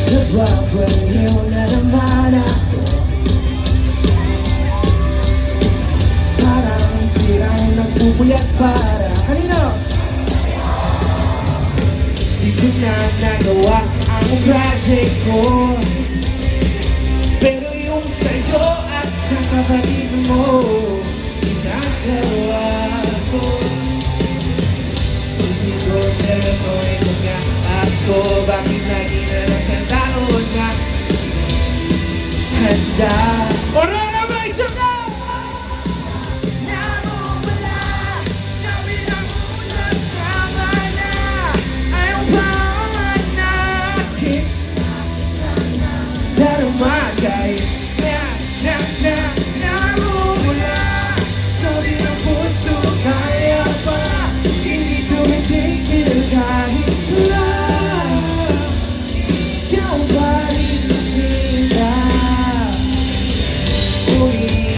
Nababaliw na naman ako. Parang sirang nagpupuyat para kanino? Di ko na nagawa ang project ko, pero yung sa'yo at sa kapatid mo ginagawa ko. Hindi ko seryosohin mo nga ako, bakit lagi na lang sa taon na handa.